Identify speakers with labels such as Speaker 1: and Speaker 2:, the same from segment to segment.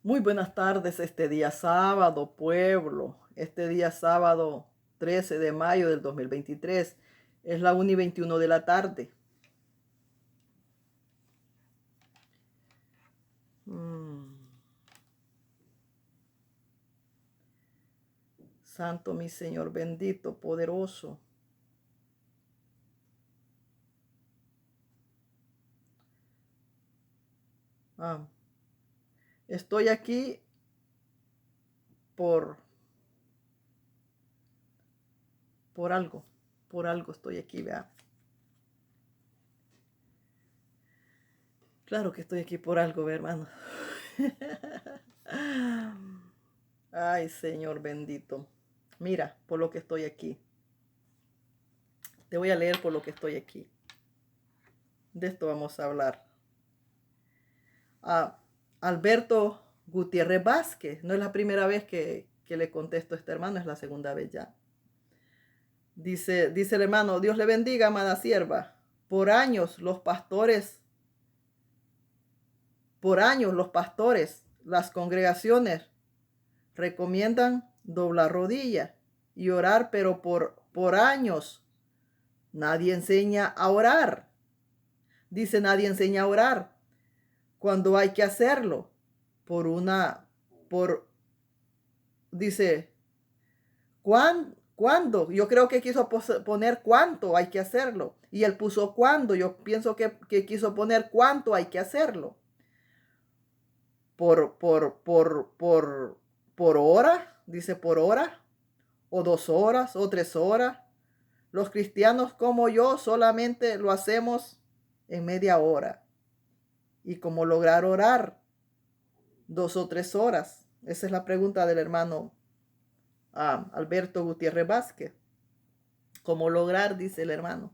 Speaker 1: Muy buenas tardes este día sábado, pueblo. Este día sábado 13 de mayo del 2023. Es la 1:21 de la tarde. Santo mi Señor, bendito, poderoso. Ah, estoy aquí por, por algo. Por algo estoy aquí, vea. Claro que estoy aquí por algo, vea, hermano. Ay, Señor bendito. Mira, por lo que estoy aquí. Te voy a leer por lo que estoy aquí. De esto vamos a hablar. A Alberto Gutiérrez Vázquez. No es la primera vez que le contesto a este hermano, es la segunda vez ya. Dice el hermano: Dios le bendiga, amada sierva. Por años los pastores, las congregaciones recomiendan doblar rodilla y orar, pero por años nadie enseña a orar. Dice, nadie enseña a orar cuando hay que hacerlo. Por una, por, dice, ¿cuándo? Yo creo que quiso poner cuánto hay que hacerlo. Y él puso cuándo. Yo pienso que quiso poner cuánto hay que hacerlo. Por, por, por, por, por hora, dice por hora, o 2 horas, o 3 horas. Los cristianos como yo solamente lo hacemos en media hora. ¿Y cómo lograr orar 2 o 3 horas? Esa es la pregunta del hermano Alberto Gutiérrez Vázquez. ¿Cómo lograr? Dice el hermano.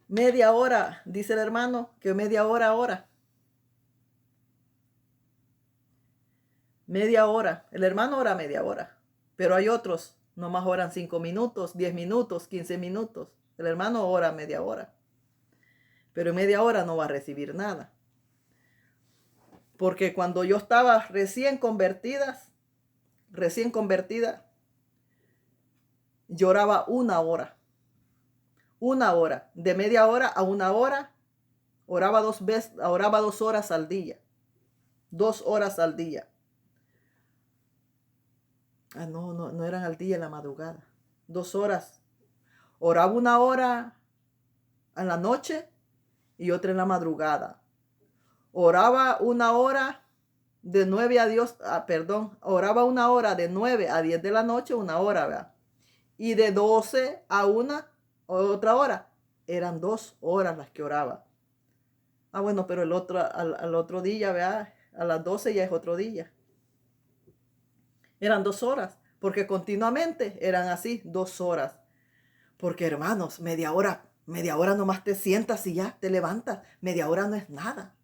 Speaker 1: Media hora, dice el hermano, que media hora ahora. Media hora. El hermano ora media hora. Pero hay otros, nomás oran 5 minutos, 10 minutos, 15 minutos. El hermano ora media hora. Pero en media hora no va a recibir nada. Porque cuando yo estaba recién convertida, lloraba 1 hora. 1 hora. De media hora a 1 hora, oraba 2 veces, oraba 2 horas al día. 2 horas al día. No eran al día, en la madrugada. 2 horas. Oraba 1 hora en la noche y otra en la madrugada. Oraba 1 hora de 9 a Dios, oraba 1 hora de 9 a 10 de la noche, 1 hora, ¿verdad? Y de 12 a 1, otra hora. Eran 2 horas las que oraba. Bueno, pero al otro día, ¿verdad? A las 12 ya es otro día. Eran 2 horas, porque continuamente eran así, 2 horas. Porque hermanos, media hora nomás te sientas y ya te levantas. Media hora no es nada.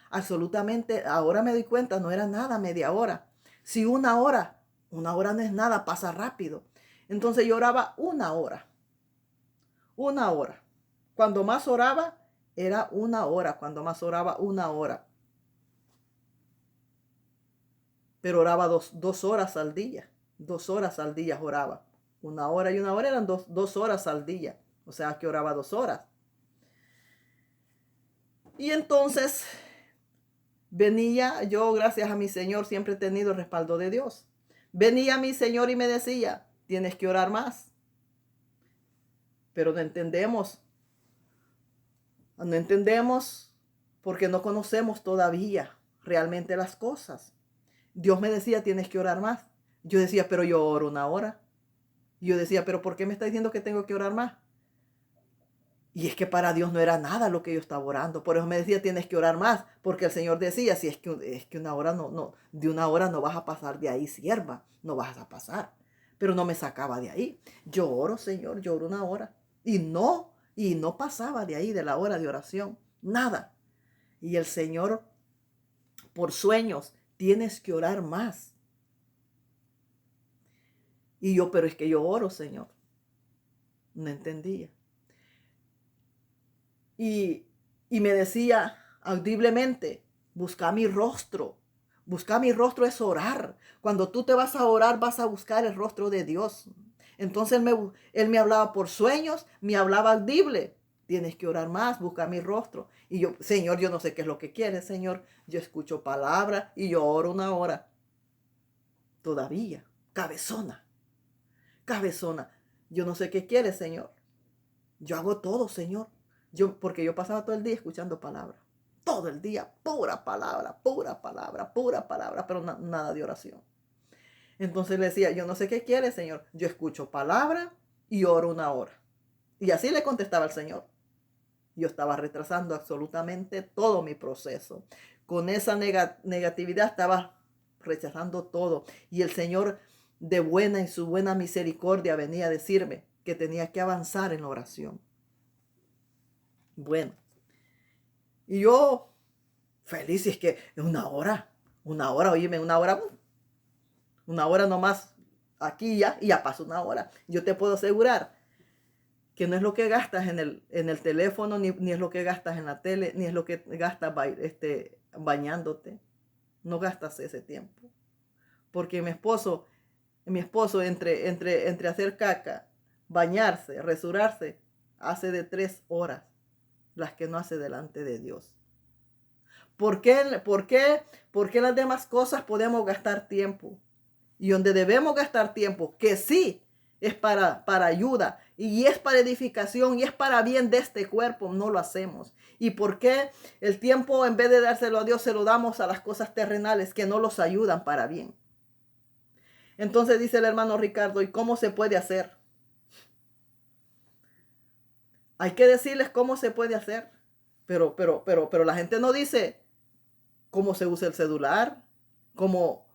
Speaker 1: Absolutamente, ahora me doy cuenta, no era nada media hora. Si 1 hora no es nada, pasa rápido. Entonces yo oraba 1 hora. 1 hora. Cuando más oraba, era 1 hora. Cuando más oraba, 1 hora. Pero oraba 2 horas al día. 2 horas al día oraba. 1 hora y 1 hora eran 2 horas al día. O sea que oraba 2 horas. Y entonces venía yo, gracias a mi Señor, siempre he tenido el respaldo de Dios. Venía mi Señor y me decía, tienes que orar más. Pero no entendemos porque no conocemos todavía realmente las cosas. Dios me decía, tienes que orar más. Yo decía, pero yo oro 1 hora. Yo decía, pero ¿por qué me está diciendo que tengo que orar más? Y es que para Dios no era nada lo que yo estaba orando. Por eso me decía, tienes que orar más. Porque el Señor decía, si es que 1 hora de 1 hora no vas a pasar de ahí, sierva. No vas a pasar. Pero no me sacaba de ahí. Yo oro, Señor, yo oro 1 hora. Y no pasaba de ahí, de la hora de oración. Nada. Y el Señor, por sueños, tienes que orar más. Y yo, pero es que yo oro, Señor. No entendía. Y me decía audiblemente, buscar mi rostro. Buscar mi rostro es orar. Cuando tú te vas a orar, vas a buscar el rostro de Dios. Entonces él me hablaba por sueños, me hablaba audible. Tienes que orar más, buscar mi rostro. Y yo, Señor, yo no sé qué es lo que quieres, Señor. Yo escucho palabra y yo oro una hora. Todavía, cabezona, cabezona. Yo no sé qué quieres, Señor. Yo hago todo, Señor. Porque yo pasaba todo el día escuchando palabra. Todo el día, pura palabra, pura palabra, pura palabra, pero nada de oración. Entonces le decía, yo no sé qué quiere, Señor. Yo escucho palabra y oro una hora. Y así le contestaba al Señor. Yo estaba retrasando absolutamente todo mi proceso. Con esa negatividad estaba rechazando todo. Y el Señor, de buena y su buena misericordia, venía a decirme que tenía que avanzar en la oración. Bueno, y yo feliz, y es que es una hora, oíme, una hora nomás aquí y ya pasó una hora. Yo te puedo asegurar que no es lo que gastas en el teléfono, ni es lo que gastas en la tele, ni es lo que gastas bañándote. No gastas ese tiempo. Porque mi esposo entre hacer caca, bañarse, resurarse, hace de 3 horas las que no hace delante de Dios. ¿Por qué las demás cosas podemos gastar tiempo? Y donde debemos gastar tiempo, que sí es para ayuda y es para edificación y es para bien de este cuerpo, no lo hacemos. ¿Y por qué el tiempo, en vez de dárselo a Dios, se lo damos a las cosas terrenales que no los ayudan para bien? Entonces dice el hermano Ricardo, ¿y cómo se puede hacer? Hay que decirles cómo se puede hacer, pero la gente no dice cómo se usa el celular, cómo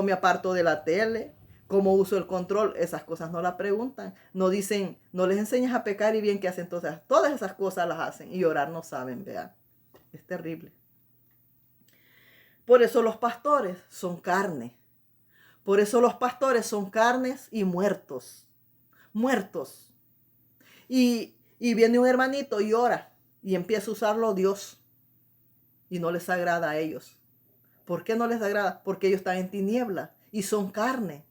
Speaker 1: me aparto de la tele, cómo uso el control. Esas cosas no las preguntan. No dicen, no les enseñas a pecar y bien que hacen. Entonces, todas esas cosas las hacen y orar no saben, vean. Es terrible. Por eso los pastores son carne. Por eso los pastores son carnes y muertos. Muertos. Y viene un hermanito y ora y empieza a usarlo Dios. Y no les agrada a ellos. ¿Por qué no les agrada? Porque ellos están en tinieblas y son carne.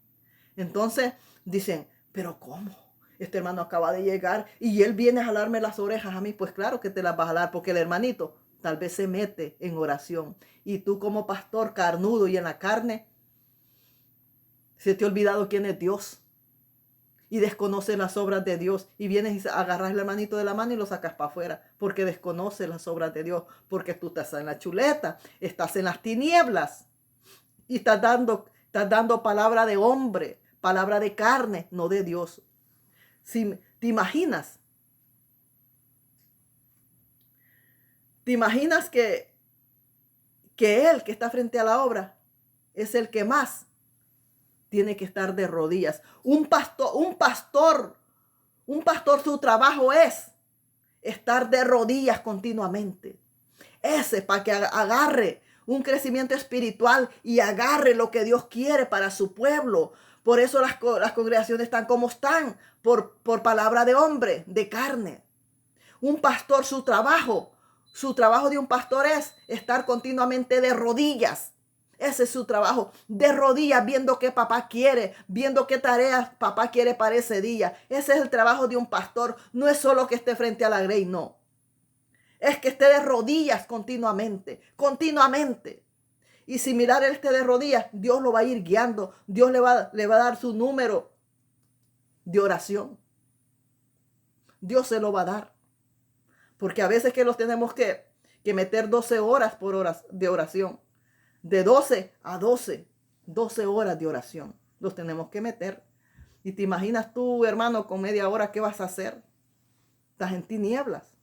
Speaker 1: Entonces dicen, ¿pero cómo? Este hermano acaba de llegar y él viene a jalarme las orejas a mí. Pues claro que te las va a jalar, porque el hermanito tal vez se mete en oración. Y tú, como pastor carnudo y en la carne, se te ha olvidado quién es Dios. Y desconoces las obras de Dios. Y vienes y agarras el hermanito de la mano y lo sacas para afuera. Porque desconoces las obras de Dios. Porque tú estás en la chuleta. Estás en las tinieblas. Y estás dando palabra de hombre. Palabra de carne, no de Dios. Si te imaginas. ¿Te imaginas que él que está frente a la obra es el que más tiene que estar de rodillas? Un pastor, su trabajo es estar de rodillas continuamente. Ese, para que agarre un crecimiento espiritual y agarre lo que Dios quiere para su pueblo. Por eso las congregaciones están como están, por palabra de hombre, de carne. Un pastor, su trabajo de un pastor es estar continuamente de rodillas. Ese es su trabajo, de rodillas, viendo qué papá quiere, viendo qué tareas papá quiere para ese día. Ese es el trabajo de un pastor. No es solo que esté frente a la grey, no. Es que esté de rodillas continuamente, continuamente. Y si mirar él esté de rodillas, Dios lo va a ir guiando. Dios le va a dar su número de oración. Dios se lo va a dar. Porque a veces que los tenemos que meter 12 horas de oración. De 12 a 12 horas de oración los tenemos que meter. Y te imaginas tú, hermano, con media hora, ¿qué vas a hacer? Estás en tinieblas.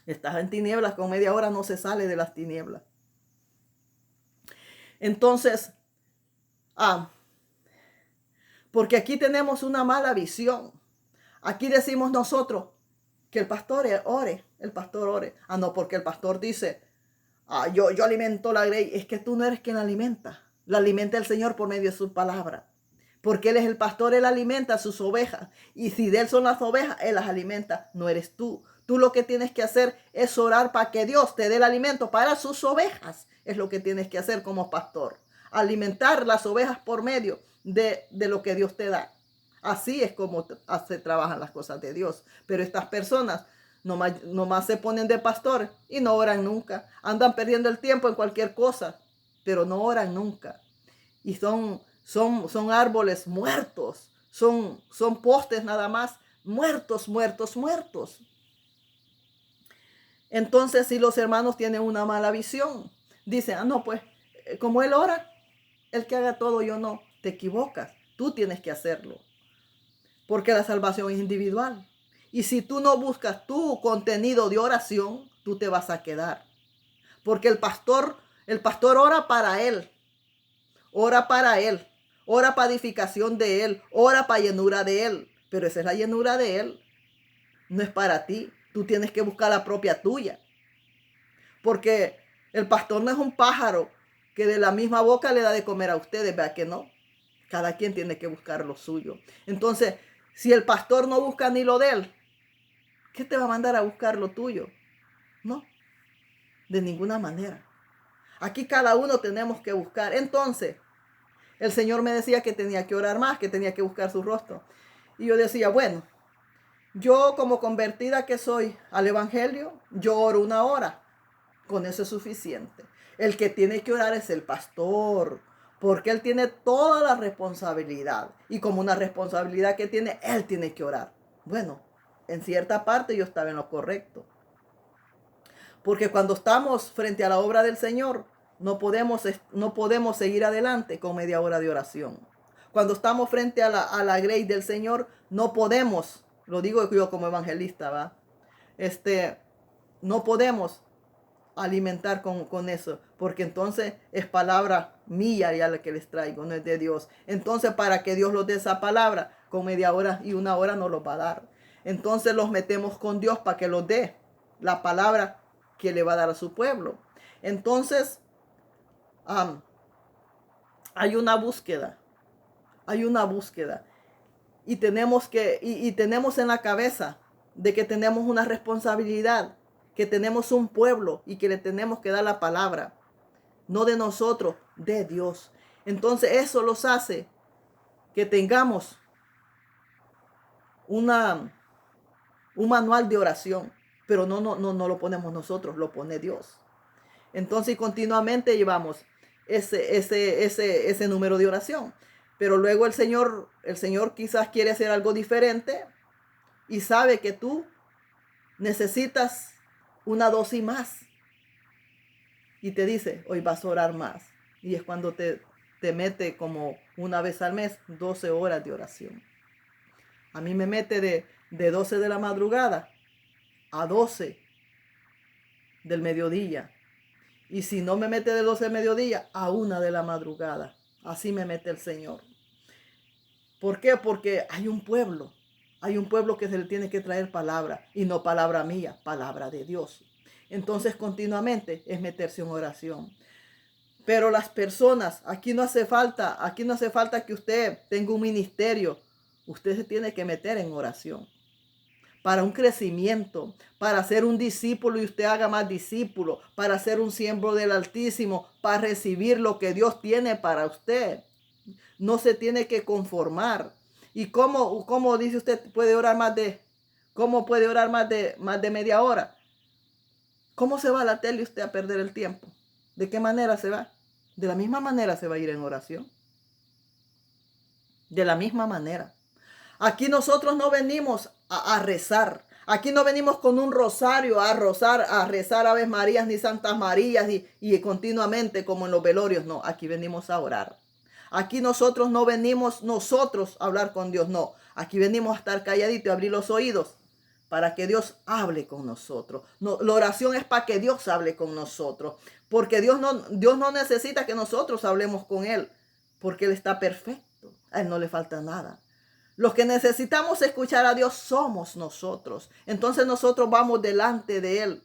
Speaker 1: Estás en tinieblas, con media hora no se sale de las tinieblas. Entonces, porque aquí tenemos una mala visión. Aquí decimos nosotros que el pastor ore, no, porque el pastor dice, yo alimento la grey. Es que tú no eres quien la alimenta. La alimenta el Señor por medio de su palabra. Porque Él es el pastor, Él alimenta a sus ovejas. Y si de Él son las ovejas, Él las alimenta. No eres tú. Tú lo que tienes que hacer es orar para que Dios te dé el alimento para sus ovejas. Es lo que tienes que hacer como pastor. Alimentar las ovejas por medio de lo que Dios te da. Así es como se trabajan las cosas de Dios. Pero estas personas nomás se ponen de pastor y no oran nunca. Andan perdiendo el tiempo en cualquier cosa, pero no oran nunca. Y son árboles muertos. Son postes nada más. Muertos. Entonces, si los hermanos tienen una mala visión, dicen, no, pues, como él ora, el que haga todo, yo no. Te equivocas. Tú tienes que hacerlo. Porque la salvación es individual. Y si tú no buscas tu contenido de oración, tú te vas a quedar. Porque el pastor ora para él. Ora para él. Ora para edificación de él. Ora para llenura de él. Pero esa es la llenura de él. No es para ti. Tú tienes que buscar la propia tuya. Porque el pastor no es un pájaro que de la misma boca le da de comer a ustedes. ¿Verdad que no? Cada quien tiene que buscar lo suyo. Entonces, si el pastor no busca ni lo de él, ¿qué te va a mandar a buscar lo tuyo? No, de ninguna manera. Aquí cada uno tenemos que buscar. Entonces, el Señor me decía que tenía que orar más, que tenía que buscar su rostro. Y yo decía, bueno, yo como convertida que soy al Evangelio, yo oro 1 hora. Con eso es suficiente. El que tiene que orar es el pastor, porque él tiene toda la responsabilidad. Y como una responsabilidad que tiene, él tiene que orar. Bueno, en cierta parte yo estaba en lo correcto. Porque cuando estamos frente a la obra del Señor, no podemos seguir adelante con media hora de oración. Cuando estamos frente a la grey del Señor, no podemos, lo digo yo como evangelista, ¿va? No podemos alimentar con eso, porque entonces es palabra mía ya la que les traigo, no es de Dios. Entonces, para que Dios los dé esa palabra, con media hora y 1 hora no los va a dar. Entonces los metemos con Dios para que los dé la palabra que le va a dar a su pueblo. Entonces, hay una búsqueda, y tenemos en la cabeza de que tenemos una responsabilidad, que tenemos un pueblo y que le tenemos que dar la palabra, no de nosotros, de Dios. Entonces eso los hace que tengamos un manual de oración, pero no lo ponemos nosotros, lo pone Dios. Entonces continuamente llevamos ese número de oración. Pero luego el Señor quizás quiere hacer algo diferente y sabe que tú necesitas una dosis más. Y te dice, hoy vas a orar más. Y es cuando te mete como 1 vez al mes 12 horas de oración. A mí me mete de 12 de la madrugada a 12 del mediodía. Y si no me mete de 12 del mediodía, a 1 de la madrugada. Así me mete el Señor. ¿Por qué? Porque hay un pueblo que se le tiene que traer palabra. Y no palabra mía, palabra de Dios. Entonces continuamente es meterse en oración. Pero las personas, aquí no hace falta que usted tenga un ministerio. Usted se tiene que meter en oración. Para un crecimiento, para ser un discípulo y usted haga más discípulos, para ser un siervo del Altísimo, para recibir lo que Dios tiene para usted. No se tiene que conformar. ¿Y cómo dice usted puede orar cómo puede orar más de media hora? ¿Cómo se va a la tele usted a perder el tiempo? ¿De qué manera se va? De la misma manera se va a ir en oración. De la misma manera. Aquí nosotros no venimos a rezar. Aquí no venimos con un rosario a rezar Aves Marías ni Santas Marías y continuamente como en los velorios. No, aquí venimos a orar. Aquí nosotros no venimos a hablar con Dios. No, aquí venimos a estar calladitos y abrir los oídos para que Dios hable con nosotros. No, la oración es para que Dios hable con nosotros. Porque Dios no necesita que nosotros hablemos con Él. Porque Él está perfecto. A Él no le falta nada. Los que necesitamos escuchar a Dios somos nosotros. Entonces nosotros vamos delante de Él,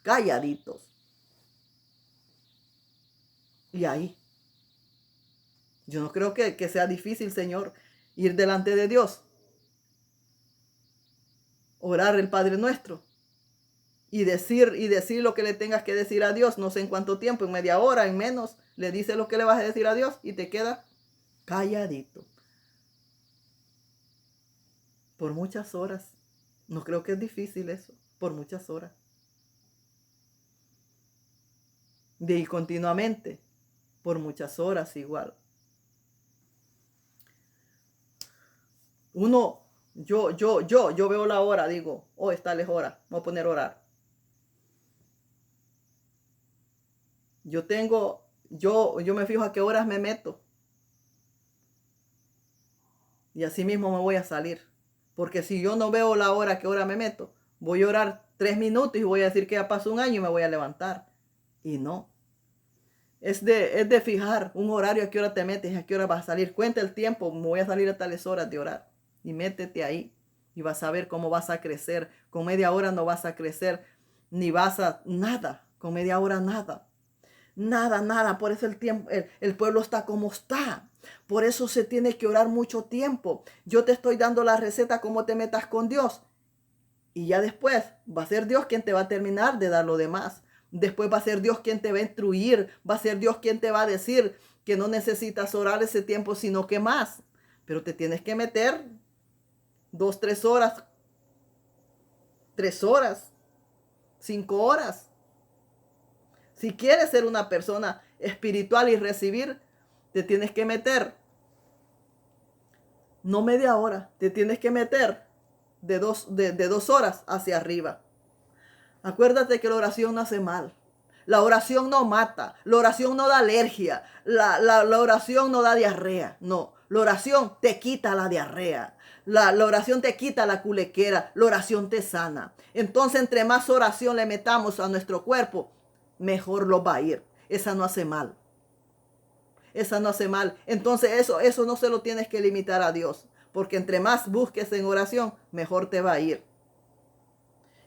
Speaker 1: calladitos. Y ahí, yo no creo que sea difícil, Señor, ir delante de Dios. Orar el Padre Nuestro y decir lo que le tengas que decir a Dios, no sé en cuánto tiempo, en media hora, en menos, le dices lo que le vas a decir a Dios y te queda calladito. Por muchas horas. No creo que es difícil eso, por muchas horas. Y continuamente, por muchas horas igual. Yo veo la hora, digo, oh, está lejos hora, voy a poner a orar. Yo me fijo a qué horas me meto. Y así mismo me voy a salir. Porque si yo no veo la hora, a qué hora me meto, voy a orar 3 minutos y voy a decir que ya pasó un año y me voy a levantar. Y no. Es de fijar un horario a qué hora te metes, a qué hora vas a salir. Cuenta el tiempo, me voy a salir a tales horas de orar. Y métete ahí. Y vas a ver cómo vas a crecer. Con media hora no vas a crecer. Ni vas a nada. Con media hora nada. Nada. Por eso el pueblo está como está. Por eso se tiene que orar mucho tiempo. Yo te estoy dando la receta cómo te metas con Dios. Y ya después va a ser Dios quien te va a terminar de dar lo demás. Después va a ser Dios quien te va a instruir. Va a ser Dios quien te va a decir que no necesitas orar ese tiempo, sino que más. Pero te tienes que meter 2, 3 horas, 3 horas, 5 horas. Si quieres ser una persona espiritual y recibir, te tienes que meter. No media hora, te tienes que meter de 2 horas hacia arriba. Acuérdate que la oración no hace mal. La oración no mata. La oración no da alergia. La oración no da diarrea. No. La oración te quita la diarrea. La oración te quita la culequera. La oración te sana. Entonces, entre más oración le metamos a nuestro cuerpo, mejor lo va a ir. Esa no hace mal. Esa no hace mal. Entonces, eso no se lo tienes que limitar a Dios. Porque entre más busques en oración, mejor te va a ir.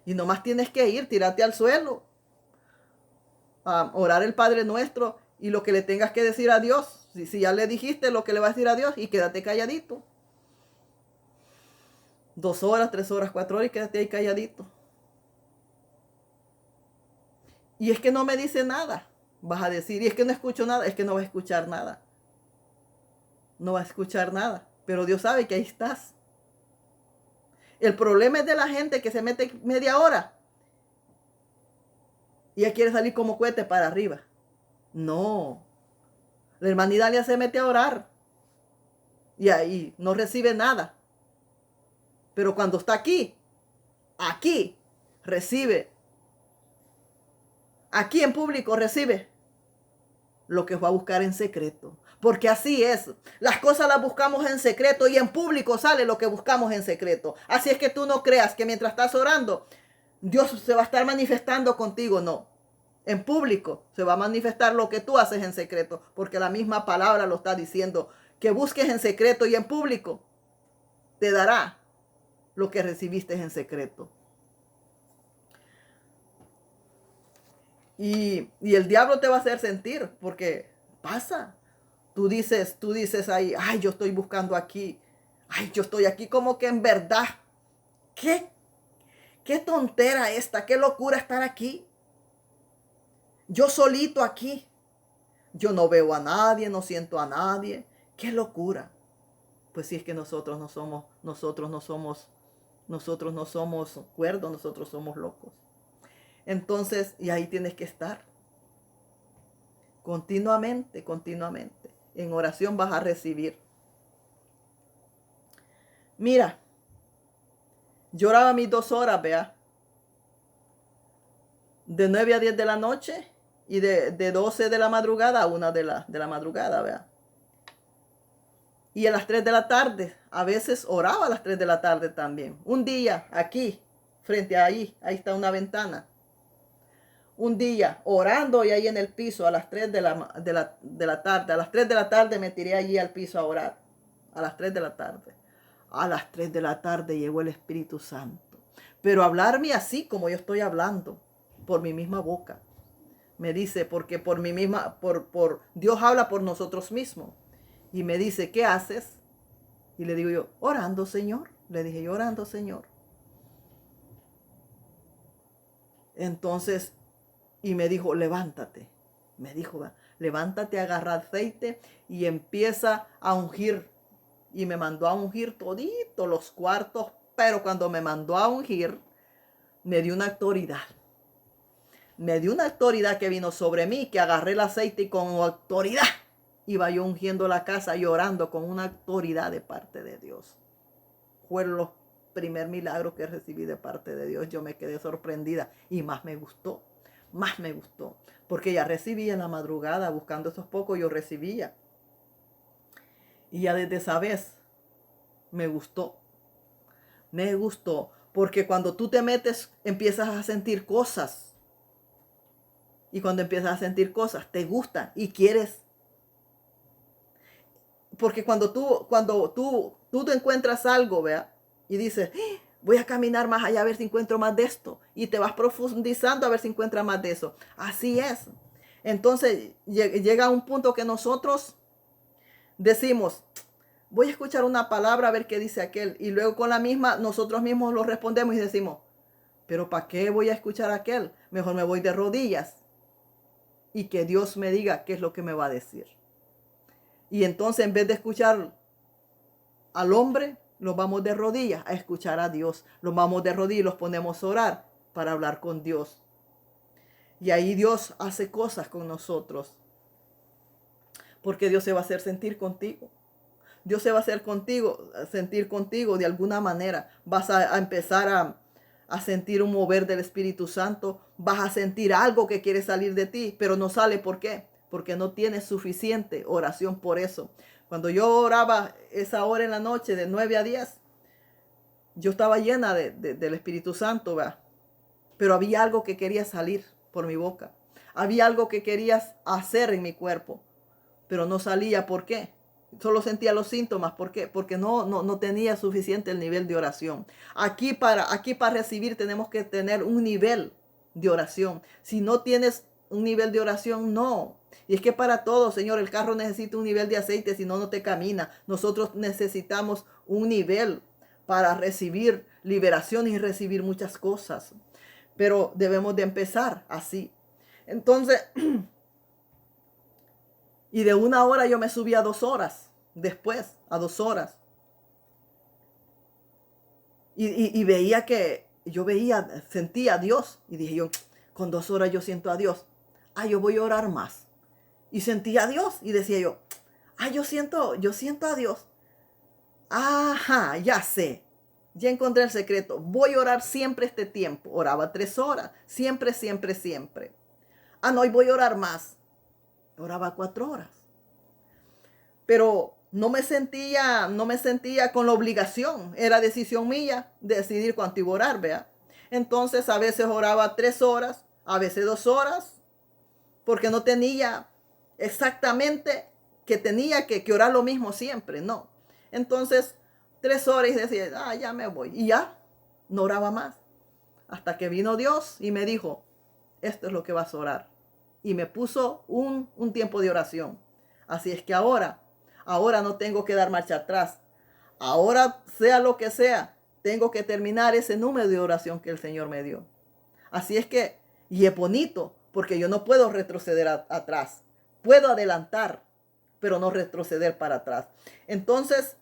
Speaker 1: Y nomás tienes que ir, tírate al suelo, orar el Padre Nuestro y lo que le tengas que decir a Dios. Si ya le dijiste lo que le vas a decir a Dios, y quédate calladito. 2 horas, 3 horas, 4 horas y quédate ahí calladito. Y es que no me dice nada, vas a decir. Y es que no escucho nada, es que no va a escuchar nada. No va a escuchar nada. Pero Dios sabe que ahí estás. El problema es de la gente que se mete media hora y ya quiere salir como cohete para arriba. No. La hermana Idalia se mete a orar y ahí no recibe nada. Pero cuando está aquí recibe. Aquí en público recibe lo que va a buscar en secreto. Porque así es. Las cosas las buscamos en secreto y en público sale lo que buscamos en secreto. Así es que tú no creas que mientras estás orando, Dios se va a estar manifestando contigo. No. En público se va a manifestar lo que tú haces en secreto. Porque la misma palabra lo está diciendo. Que busques en secreto y en público te dará lo que recibiste en secreto. Y el diablo te va a hacer sentir, porque pasa. Tú dices ahí, ay, yo estoy buscando aquí. Ay, yo estoy aquí como que en verdad. ¿Qué tontera esta? ¿Qué locura estar aquí? Yo solito aquí. Yo no veo a nadie, no siento a nadie. ¡Qué locura! Pues si es que nosotros no somos cuerdos, nosotros somos locos. Entonces, y ahí tienes que estar. Continuamente. En oración vas a recibir. Mira, yo oraba mis 2 horas, vea. De 9 a 10 de la noche y de 12 de la madrugada a 1 de la madrugada, vea. Y a las 3 de la tarde, a veces oraba a las 3 de la tarde también. Un día, aquí, frente a ahí está una ventana. Un día orando y ahí en el piso a las 3 de la tarde. A las 3 de la tarde me tiré allí al piso a orar. A las 3 de la tarde. A las 3 de la tarde llegó el Espíritu Santo. Pero hablarme así como yo estoy hablando, por mi misma boca. Me dice, porque por mi misma, por Dios habla por nosotros mismos. Y me dice, ¿qué haces? Y le digo yo, orando, Señor. Le dije yo, orando, Señor. Entonces, y me dijo, levántate. Me dijo, "Va, levántate, agarra aceite y empieza a ungir". Y me mandó a ungir todito los cuartos, pero cuando me mandó a ungir, me dio una autoridad. Me dio una autoridad que vino sobre mí, que agarré el aceite y con autoridad iba yo ungiendo la casa y orando con una autoridad de parte de Dios. Fue los primer milagro que recibí de parte de Dios. Yo me quedé sorprendida y más me gustó, porque ya recibía en la madrugada, buscando esos pocos, yo recibía. Y ya desde esa vez me gustó, porque cuando tú te metes, empiezas a sentir cosas. Y cuando empiezas a sentir cosas, te gusta y quieres. Porque cuando tú te encuentras algo, vea, y dices, voy a caminar más allá a ver si encuentro más de esto. Y te vas profundizando a ver si encuentras más de eso. Así es. Entonces llega un punto que nosotros decimos, voy a escuchar una palabra a ver qué dice aquel. Y luego con la misma, nosotros mismos lo respondemos y decimos, pero ¿para qué voy a escuchar a aquel? Mejor me voy de rodillas y que Dios me diga qué es lo que me va a decir. Y entonces en vez de escuchar al hombre, los vamos de rodillas a escuchar a Dios. Los vamos de rodillas y los ponemos a orar para hablar con Dios. Y ahí Dios hace cosas con nosotros. Porque Dios se va a hacer sentir contigo. Dios se va a hacer sentir contigo de alguna manera. Vas a empezar a sentir un mover del Espíritu Santo. Vas a sentir algo que quiere salir de ti, pero no sale. ¿Por qué? Porque no tienes suficiente oración por eso. Cuando yo oraba esa hora en la noche de 9 a 10, yo estaba llena del Espíritu Santo, ¿verdad? Pero había algo que quería salir por mi boca. Había algo que quería hacer en mi cuerpo, pero no salía. ¿Por qué? Solo sentía los síntomas. ¿Por qué? Porque no tenía suficiente el nivel de oración. Aquí para recibir tenemos que tener un nivel de oración. Si no tienes un nivel de oración, no. Y es que para todo, Señor, el carro necesita un nivel de aceite, si no, no te camina. Nosotros necesitamos un nivel para recibir liberación y recibir muchas cosas. Pero debemos de empezar así. Entonces, y de 1 hora yo me subí a 2 horas. Después, a 2 horas. Y veía que, sentía a Dios. Y dije yo, con 2 horas yo siento a Dios. Yo voy a orar más. Y sentía a Dios. Y decía yo, yo siento a Dios. Ajá, ya sé. Ya encontré el secreto. Voy a orar siempre este tiempo. Oraba 3 horas. Siempre, siempre, siempre. No, y voy a orar más. Oraba 4 horas. Pero no me sentía con la obligación. Era decisión mía decidir cuánto iba a orar, ¿vea? Entonces a veces oraba 3 horas, a veces 2 horas, porque no tenía exactamente que tenía que orar lo mismo siempre, no. Entonces 3 horas y decía, ya me voy. Y ya, no oraba más. Hasta que vino Dios y me dijo, esto es lo que vas a orar. Y me puso un tiempo de oración. Así es que ahora no tengo que dar marcha atrás. Ahora, sea lo que sea, tengo que terminar ese número de oración que el Señor me dio. Así es que, y es bonito, porque yo no puedo retroceder atrás. Puedo adelantar, pero no retroceder para atrás. Entonces,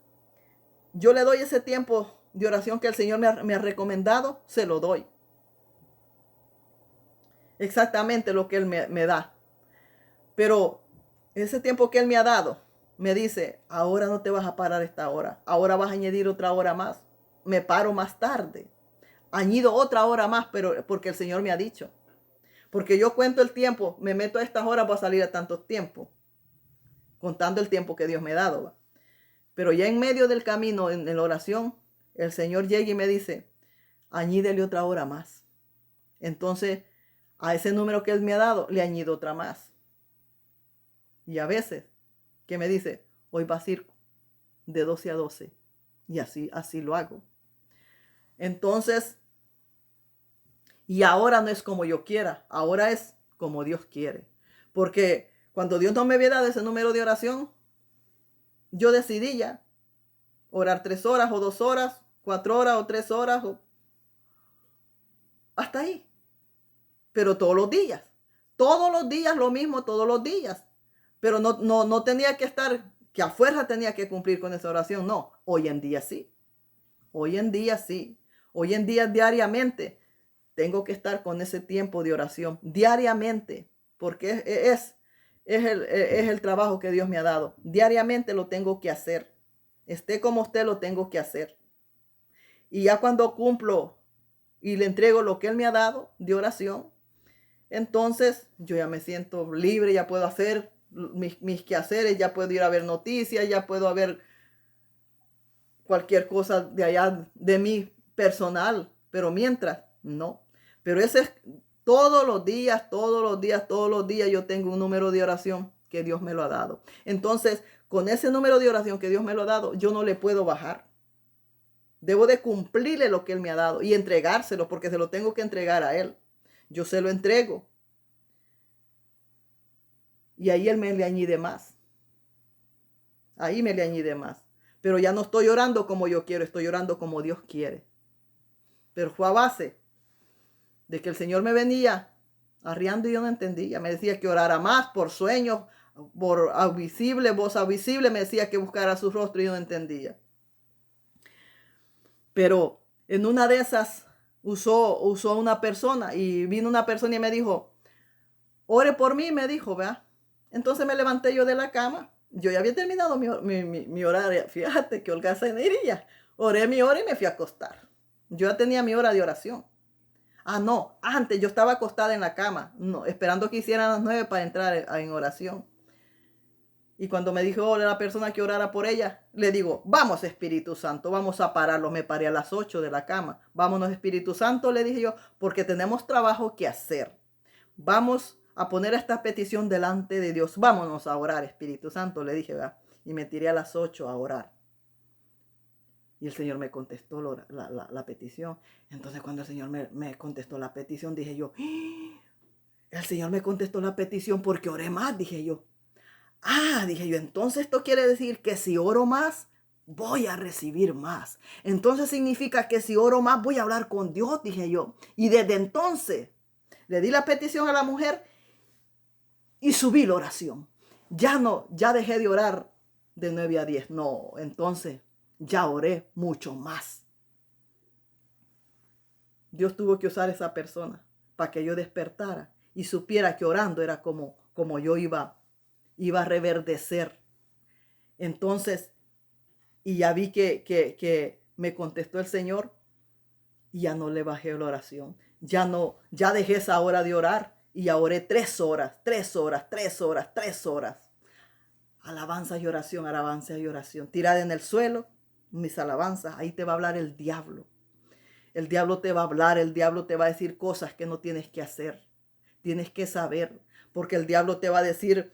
Speaker 1: yo le doy ese tiempo de oración que el Señor me ha recomendado, se lo doy. Exactamente lo que Él me da. Pero ese tiempo que Él me ha dado, me dice, ahora no te vas a parar esta hora. Ahora vas a añadir otra hora más. Me paro más tarde. Añado otra hora más, pero porque el Señor me ha dicho. Porque yo cuento el tiempo, me meto a estas horas para salir a tantos tiempos. Contando el tiempo que Dios me ha dado. ¿Va? Pero ya en medio del camino, en la oración, el Señor llega y me dice, añídele otra hora más. Entonces, a ese número que Él me ha dado, le añado otra más. Y a veces, que me dice, hoy vas a ir de 12 a 12. Y así lo hago. Entonces, y ahora no es como yo quiera, ahora es como Dios quiere. Porque cuando Dios no me había dado ese número de oración, yo decidí ya orar 3 horas o 2 horas, 4 horas o 3 horas, hasta ahí. pero todos los días lo mismo, todos los días. Pero no tenía que estar, que a fuerza tenía que cumplir con esa oración. No, hoy en día sí. Hoy en día sí. Hoy en día diariamente tengo que estar con ese tiempo de oración. Diariamente. Porque es el trabajo que Dios me ha dado. Diariamente lo tengo que hacer. Esté como usted, lo tengo que hacer. Y ya cuando cumplo y le entrego lo que Él me ha dado de oración, entonces yo ya me siento libre, ya puedo hacer mis quehaceres, ya puedo ir a ver noticias, ya puedo ver cualquier cosa de allá de mí personal, pero mientras, no. Pero ese es todos los días, todos los días, todos los días yo tengo un número de oración que Dios me lo ha dado. Entonces, con ese número de oración que Dios me lo ha dado, yo no le puedo bajar. Debo de cumplirle lo que Él me ha dado y entregárselo porque se lo tengo que entregar a Él. Yo se lo entrego. Y ahí Él me le añade más. Ahí me le añade más. Pero ya no estoy orando como yo quiero, estoy orando como Dios quiere. Pero fue a base de que el Señor me venía arriando y yo no entendía. Me decía que orara más por sueños, por audible, voz audible. Me decía que buscara su rostro y yo no entendía. Pero en una de esas usó una persona y vino una persona y me dijo, ore por mí, me dijo, ¿verdad? Entonces me levanté yo de la cama. Yo ya había terminado mi horario. Fíjate que holgazanería. Oré mi hora y me fui a acostar. Yo ya tenía mi hora de oración. Ah, no, antes yo estaba acostada en la cama, no, esperando que hicieran las 9 para entrar en oración. Y cuando me dijo la persona que orara por ella, le digo, vamos Espíritu Santo, vamos a pararlo. Me paré a las 8 de la cama. Vámonos Espíritu Santo, le dije yo, porque tenemos trabajo que hacer. Vamos a poner esta petición delante de Dios. Vámonos a orar, Espíritu Santo, le dije, ¿verdad? Y me tiré a las 8 a orar. Y el Señor me contestó la petición. Entonces cuando el Señor me contestó la petición, dije yo, el Señor me contestó la petición porque oré más, dije yo. Ah, dije yo, entonces esto quiere decir que si oro más, voy a recibir más. Entonces significa que si oro más, voy a hablar con Dios, dije yo. Y desde entonces le di la petición a la mujer y subí la oración. Ya dejé de orar de 9 a 10. No, entonces ya oré mucho más. Dios tuvo que usar esa persona para que yo despertara y supiera que orando era como yo iba a reverdecer. Entonces, y ya vi que me contestó el Señor y ya no le bajé la oración. Ya dejé esa hora de orar y ya oré 3 horas, 3 horas, 3 horas, 3 horas. Alabanza y oración, alabanza y oración. Tirada en el suelo, mis alabanzas, ahí te va a hablar el diablo. El diablo te va a hablar, el diablo te va a decir cosas que no tienes que hacer. Tienes que saber, porque el diablo te va a decir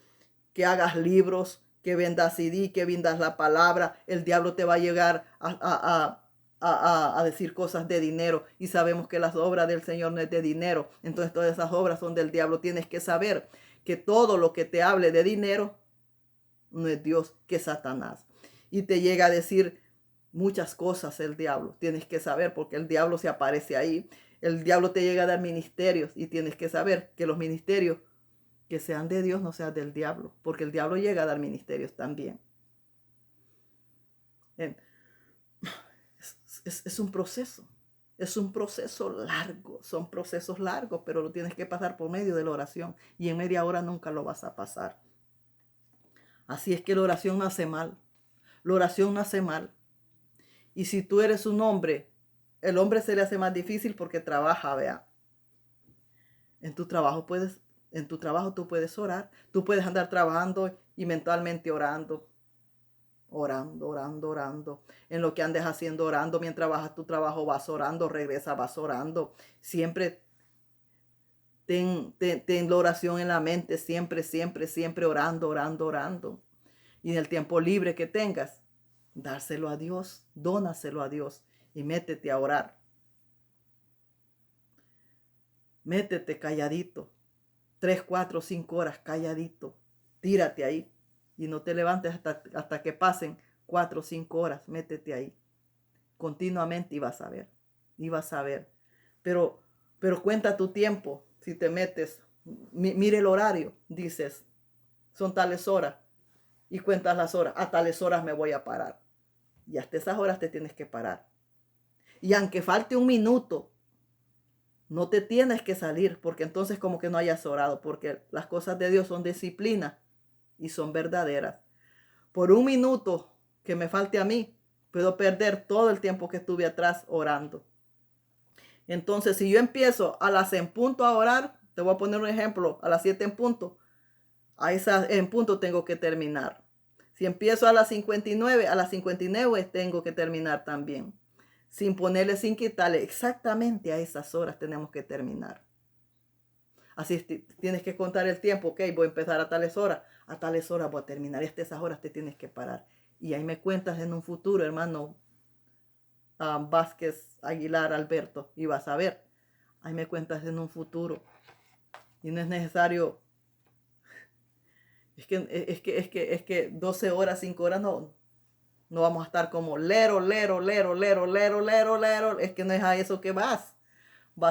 Speaker 1: que hagas libros, que vendas CD, que vendas la palabra. El diablo te va a llegar a decir cosas de dinero y sabemos que las obras del Señor no es de dinero. Entonces todas esas obras son del diablo. Tienes que saber que todo lo que te hable de dinero no es Dios, que es Satanás. Y te llega a decir muchas cosas el diablo. Tienes que saber porque el diablo se aparece ahí. El diablo te llega a dar ministerios y tienes que saber que los ministerios que sean de Dios no sean del diablo, porque el diablo llega a dar ministerios también. Es un proceso. Es un proceso largo, son procesos largos, pero lo tienes que pasar por medio de la oración y en media hora nunca lo vas a pasar. Así es que la oración no hace mal. La oración no hace mal. Y si tú eres un hombre, el hombre se le hace más difícil porque trabaja, vea. En tu trabajo tú puedes orar. Tú puedes andar trabajando y mentalmente orando. Orando. En lo que andes haciendo orando, mientras bajas tu trabajo vas orando, regresas vas orando. Siempre ten la oración en la mente, siempre orando. Y en el tiempo libre que tengas, dárselo a Dios, dónaselo a Dios y métete a orar. Métete calladito, 3, 4, 5 horas calladito, tírate ahí y no te levantes hasta que pasen 4 o 5 horas, métete ahí. Continuamente y vas a ver. Pero cuenta tu tiempo. si te metes, mire el horario, dices, son tales horas y cuentas las horas, a tales horas me voy a parar. Y hasta esas horas te tienes que parar. Y aunque falte un minuto, no te tienes que salir, porque entonces como que no hayas orado, porque las cosas de Dios son disciplina y son verdaderas. Por un minuto que me falte a mí, puedo perder todo el tiempo que estuve atrás orando. Entonces, si yo empiezo a las en punto a orar, te voy a poner un ejemplo, a las 7 en punto, a esa en punto tengo que terminar. Si empiezo a las 59, a las 59 tengo que terminar también. Sin ponerle, sin quitarle, exactamente a esas horas tenemos que terminar. Así tienes que contar el tiempo, ok, voy a empezar a tales horas voy a terminar, y hasta esas horas te tienes que parar. Y ahí me cuentas en un futuro, hermano Vázquez Aguilar Alberto, y vas a ver, ahí me cuentas en un futuro. Y no es necesario, es que 12 horas, 5 horas no vamos a estar como lero, es que no es a eso que vas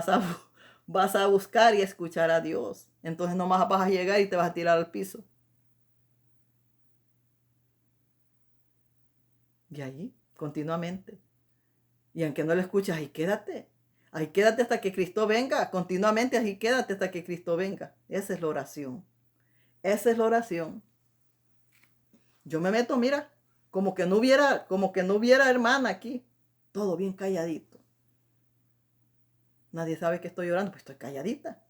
Speaker 1: a, vas a buscar y escuchar a Dios. Entonces nomás vas a llegar y te vas a tirar al piso. Y ahí, continuamente. Y aunque no le escuchas, ahí quédate hasta que Cristo venga, continuamente ahí quédate hasta que Cristo venga. Esa es la oración. Esa es la oración. Yo me meto, mira, como que no hubiera hermana aquí. Todo bien calladito. Nadie sabe que estoy orando, pues estoy calladita.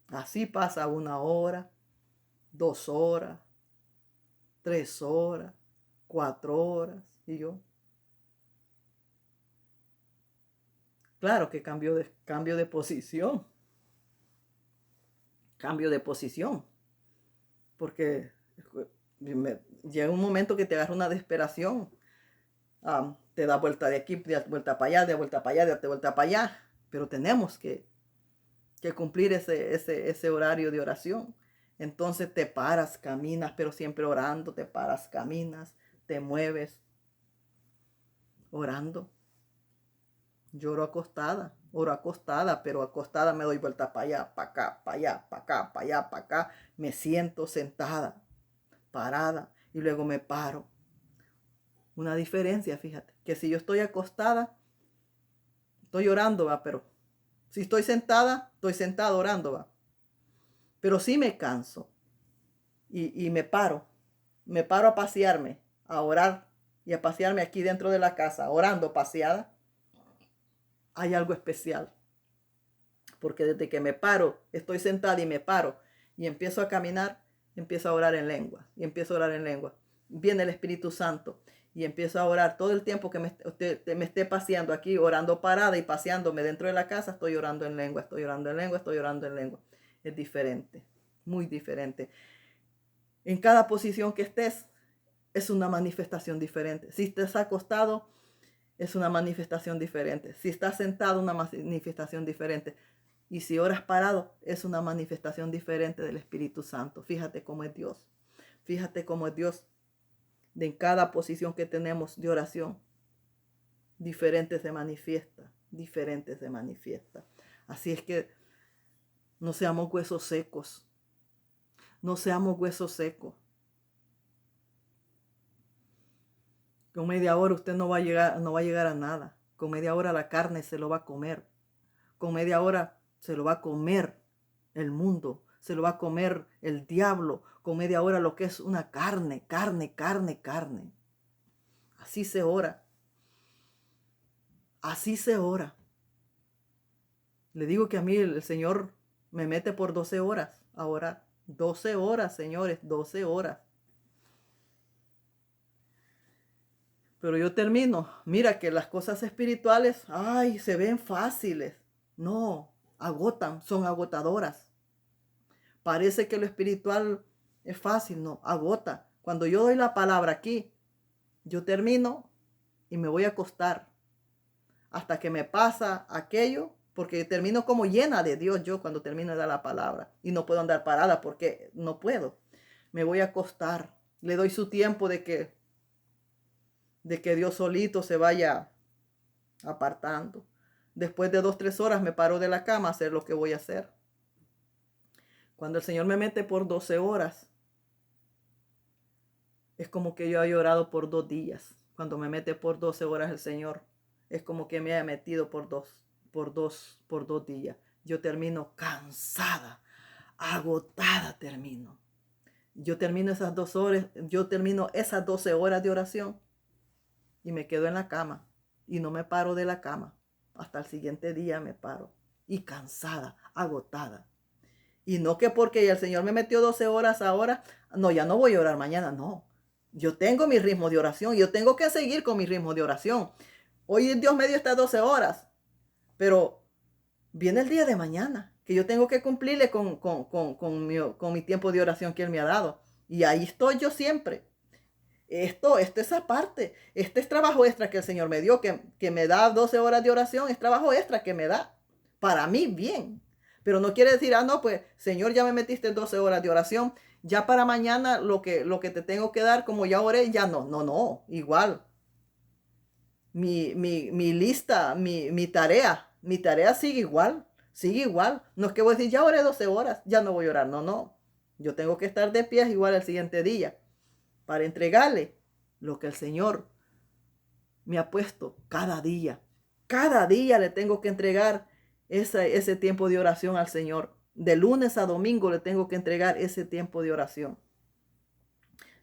Speaker 1: Así pasa 1 hora, 2 horas, 3 horas, 4 horas. Y yo, claro que cambio de posición. Cambio de posición. Porque llega un momento que te agarra una desesperación. Te da vuelta de aquí, de vuelta para allá, de vuelta para allá, de vuelta para allá. Pero tenemos que cumplir ese horario de oración. Entonces te paras, caminas, pero siempre orando, te paras, caminas, te mueves, orando. Yo oro acostada, pero acostada me doy vuelta para allá, para acá, para allá, para acá, para allá, para acá. Me siento sentada, parada, y luego me paro. Una diferencia, fíjate, que si yo estoy acostada, estoy orando, va, pero si estoy sentada orando, va. Pero sí me canso y me paro a pasearme, a orar y a pasearme aquí dentro de la casa, orando, paseada. Hay algo especial, porque desde que me paro, estoy sentada y me paro y empiezo a caminar, empiezo a orar en lengua y empiezo a orar en lengua. Viene el Espíritu Santo y empiezo a orar todo el tiempo que me esté paseando aquí, orando parada y paseándome dentro de la casa, estoy orando en lengua, estoy orando en lengua, estoy orando en lengua. Es diferente, muy diferente. En cada posición que estés, es una manifestación diferente. Si estás acostado, es una manifestación diferente. Si estás sentado, una manifestación diferente. Y si oras parado, es una manifestación diferente del Espíritu Santo. Fíjate cómo es Dios. Fíjate cómo es Dios. En cada posición que tenemos de oración, diferente se manifiesta. Diferente se manifiesta. Así es que no seamos huesos secos. No seamos huesos secos. Con media hora usted no va a llegar a nada. Con media hora la carne se lo va a comer. Con media hora se lo va a comer el mundo. Se lo va a comer el diablo. Con media hora lo que es una carne. Así se ora. Así se ora. Le digo que a mí el Señor me mete por 12 horas a orar. 12 horas, señores, 12 horas. Pero yo termino. Mira que las cosas espirituales, ay, se ven fáciles. No, agotan, son agotadoras. Parece que lo espiritual es fácil, no, agota. Cuando yo doy la palabra aquí, yo termino y me voy a acostar hasta que me pasa aquello, porque termino como llena de Dios yo cuando termino de dar la palabra y no puedo andar parada porque no puedo. Me voy a acostar, le doy su tiempo de que Dios solito se vaya apartando. Después de 2, 3 horas me paro de la cama a hacer lo que voy a hacer. Cuando el Señor me mete por 12 horas, es como que yo haya orado por 2 días. Cuando me mete por 12 horas el Señor, es como que me haya metido por dos días. Yo termino cansada, agotada termino. Yo termino esas 12 horas de oración y me quedo en la cama y no me paro de la cama. Hasta el siguiente día me paro y cansada, agotada. Y no que porque el Señor me metió 12 horas ahora, no, ya no voy a orar mañana, no. Yo tengo mi ritmo de oración, yo tengo que seguir con mi ritmo de oración. Hoy Dios me dio estas 12 horas, pero viene el día de mañana, que yo tengo que cumplirle con mi tiempo de oración que Él me ha dado. Y ahí estoy yo siempre. Esto es aparte. Este es trabajo extra que el Señor me dio, que me da 12 horas de oración, es trabajo extra que me da. Para mí, bien. Pero no quiere decir, no, pues, Señor, ya me metiste 12 horas de oración. Ya para mañana lo que te tengo que dar, como ya oré, ya no, igual. Mi lista, mi tarea sigue igual. No es que voy a decir, ya oré 12 horas, ya no voy a orar. No. Yo tengo que estar de pie igual el siguiente día para entregarle lo que el Señor me ha puesto cada día. Cada día le tengo que entregar ese tiempo de oración al Señor. De lunes a domingo le tengo que entregar ese tiempo de oración.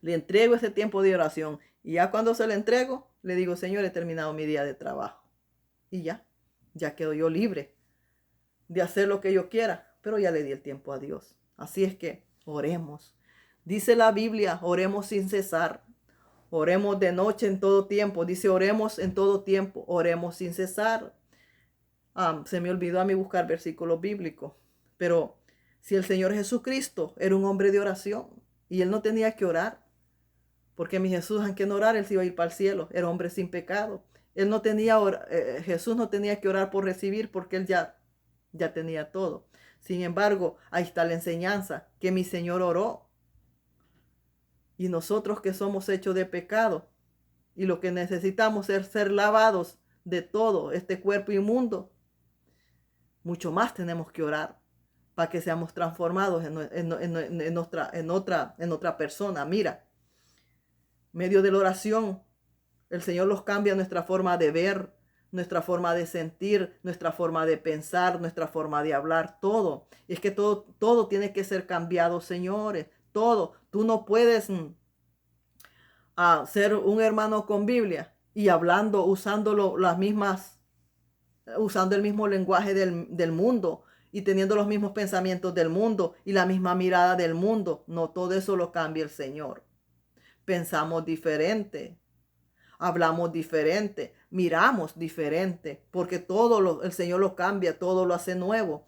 Speaker 1: Le entrego ese tiempo de oración. Y ya cuando se lo entrego, le digo, Señor, he terminado mi día de trabajo. Y ya quedo yo libre de hacer lo que yo quiera. Pero ya le di el tiempo a Dios. Así es que oremos. Dice la Biblia, oremos sin cesar. Oremos de noche en todo tiempo. Dice, oremos en todo tiempo. Oremos sin cesar. Se me olvidó a mí buscar versículos bíblicos. Pero si el Señor Jesucristo era un hombre de oración y Él no tenía que orar, porque mi Jesús, aunque no orar, Él se iba a ir para el cielo. Era hombre sin pecado. Jesús no tenía que orar por recibir porque Él ya tenía todo. Sin embargo, ahí está la enseñanza que mi Señor oró. Y nosotros que somos hechos de pecado y lo que necesitamos es ser lavados de todo este cuerpo inmundo, mucho más tenemos que orar para que seamos transformados en otra persona. Mira, medio de la oración, el Señor los cambia nuestra forma de ver, nuestra forma de sentir, nuestra forma de pensar, nuestra forma de hablar, todo. Es que todo tiene que ser cambiado, señores. Todo. Tú no puedes ser un hermano con Biblia y hablando, usando el mismo lenguaje del mundo y teniendo los mismos pensamientos del mundo y la misma mirada del mundo. No, todo eso lo cambia el Señor. Pensamos diferente. Hablamos diferente, miramos diferente, porque el Señor lo cambia, todo lo hace nuevo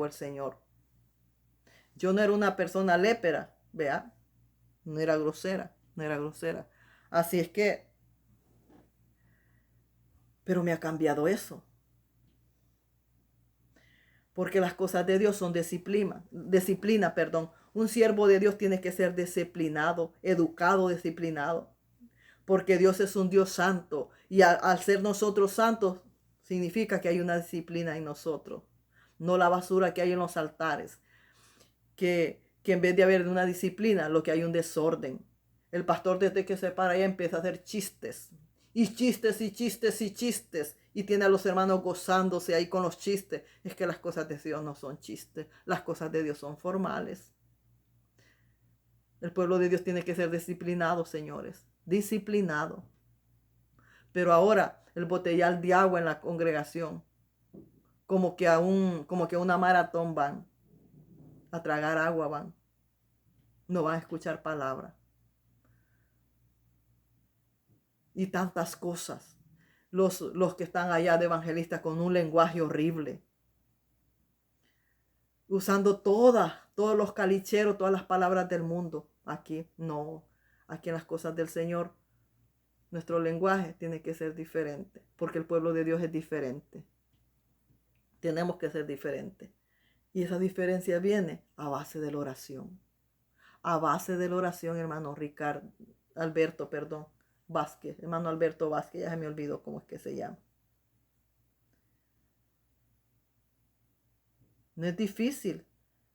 Speaker 1: el Señor. Yo no era una persona lépera, vea, no era grosera. Así es que, pero me ha cambiado eso. Porque las cosas de Dios son disciplina. Un siervo de Dios tiene que ser disciplinado, educado, disciplinado. Porque Dios es un Dios santo y al ser nosotros santos significa que hay una disciplina en nosotros, no la basura que hay en los altares, que en vez de haber una disciplina, lo que hay un desorden. El pastor desde que se para allá empieza a hacer chistes y tiene a los hermanos gozándose ahí con los chistes. Es que las cosas de Dios no son chistes, las cosas de Dios son formales. El pueblo de Dios tiene que ser disciplinado, señores. Disciplinado. Pero ahora el botellar de agua en la congregación, como que a una maratón van. A tragar agua van. No van a escuchar palabra. Y tantas cosas. Los que están allá de evangelistas con un lenguaje horrible. Usando todos los calicheros, todas las palabras del mundo. Aquí no. Aquí en las cosas del Señor, nuestro lenguaje tiene que ser diferente. Porque el pueblo de Dios es diferente. Tenemos que ser diferentes. Y esa diferencia viene a base de la oración. A base de la oración, hermano Alberto. Vázquez, hermano Alberto Vázquez, ya se me olvidó cómo es que se llama. No es difícil.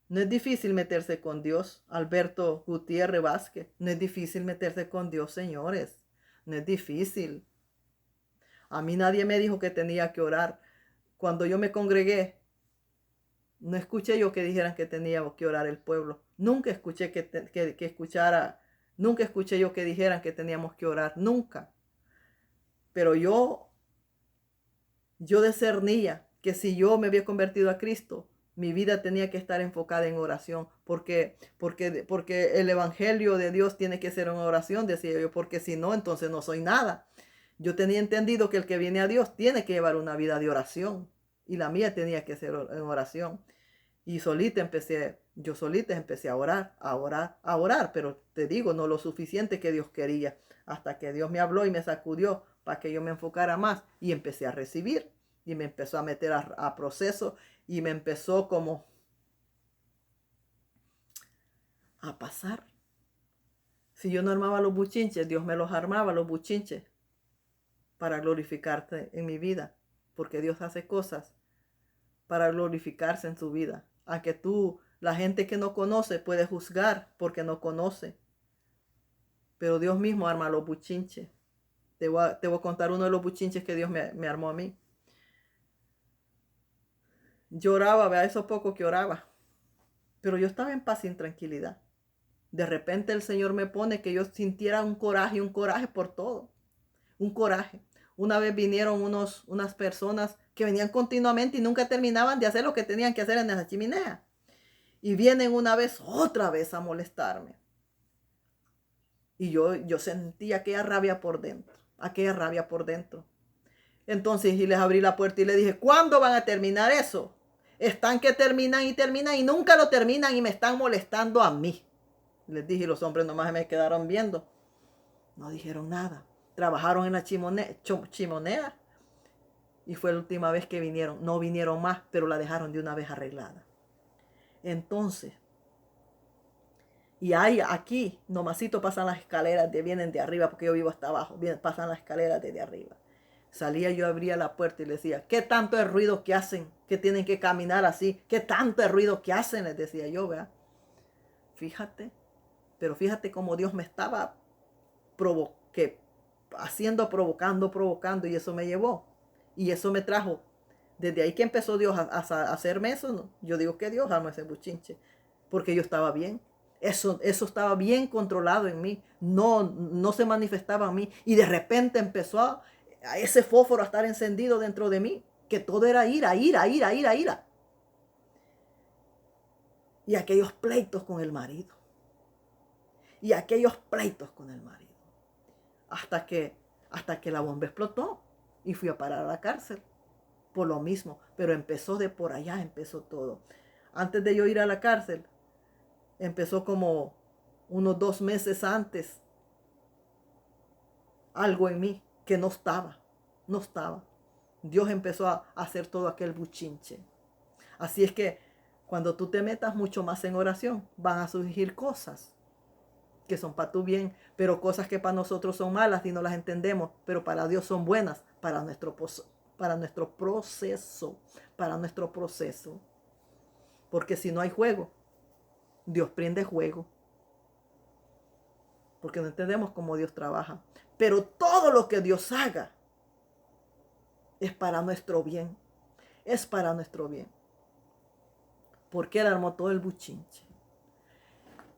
Speaker 1: No es difícil meterse con Dios. Alberto Gutiérrez Vázquez. No es difícil meterse con Dios, señores. No es difícil. A mí nadie me dijo que tenía que orar. Cuando yo me congregué, no escuché yo que dijeran que teníamos que orar el pueblo. Nunca escuché nunca escuché yo que dijeran que teníamos que orar. Nunca. Pero yo discernía que si yo me había convertido a Cristo, mi vida tenía que estar enfocada en oración, porque el evangelio de Dios tiene que ser una oración, decía yo, porque si no, entonces no soy nada. Yo tenía entendido que el que viene a Dios tiene que llevar una vida de oración, y la mía tenía que ser en oración. Y yo solita empecé a orar, a orar, pero te digo, no lo suficiente que Dios quería, hasta que Dios me habló y me sacudió para que yo me enfocara más, y empecé a recibir, y me empezó a meter a proceso, y me empezó como a pasar. Si yo no armaba los buchinches, Dios me los armaba, los buchinches, para glorificarte en mi vida, porque Dios hace cosas para glorificarse en su vida. A que la gente que no conoce puede juzgar porque no conoce, pero Dios mismo arma los buchinches. Te voy a contar uno de los buchinches que Dios me armó a mí. Yo oraba, vea, eso poco que oraba, pero yo estaba en paz y en tranquilidad. De repente el Señor me pone que yo sintiera un coraje por todo. Un coraje. Una vez vinieron unas personas que venían continuamente y nunca terminaban de hacer lo que tenían que hacer en esa chimenea. Y vienen otra vez a molestarme. Y yo sentí aquella rabia por dentro. Entonces, y les abrí la puerta y le dije, ¿cuándo van a terminar eso? Están que terminan y nunca lo terminan y me están molestando a mí. Les dije, y los hombres nomás me quedaron viendo. No dijeron nada. Trabajaron en la chimenea y fue la última vez que vinieron. No vinieron más, pero la dejaron de una vez arreglada. Entonces, y ahí, aquí, nomasito pasan las escaleras, vienen de arriba, porque yo vivo hasta abajo, pasan las escaleras desde arriba. Salía, yo abría la puerta y les decía, ¿qué tanto es ruido que hacen? Que tienen que caminar así. ¿Qué tanto es ruido que hacen? Les decía yo, ¿verdad? Fíjate, pero fíjate cómo Dios me estaba provocando, y eso me llevó. Y eso me trajo. Desde ahí que empezó Dios a hacerme eso, ¿no? Yo digo que Dios armó ese buchinche, porque yo estaba bien. Eso estaba bien controlado en mí. No se manifestaba en mí. Y de repente empezó a ese fósforo a estar encendido dentro de mí. Que todo era ira. Y aquellos pleitos con el marido. Hasta que la bomba explotó. Y fui a parar a la cárcel. Por lo mismo. Pero empezó de por allá, empezó todo. Antes de yo ir a la cárcel, empezó como unos 2 meses antes algo en mí que no estaba. Dios empezó a hacer todo aquel buchinche. Así es que cuando tú te metas mucho más en oración, van a surgir cosas que son para tu bien, pero cosas que para nosotros son malas y no las entendemos, pero para Dios son buenas, para nuestro proceso. Porque si no hay juego, Dios prende juego. Porque no entendemos cómo Dios trabaja. Pero todo lo que Dios haga es para nuestro bien. Es para nuestro bien. Porque Él armó todo el buchinche.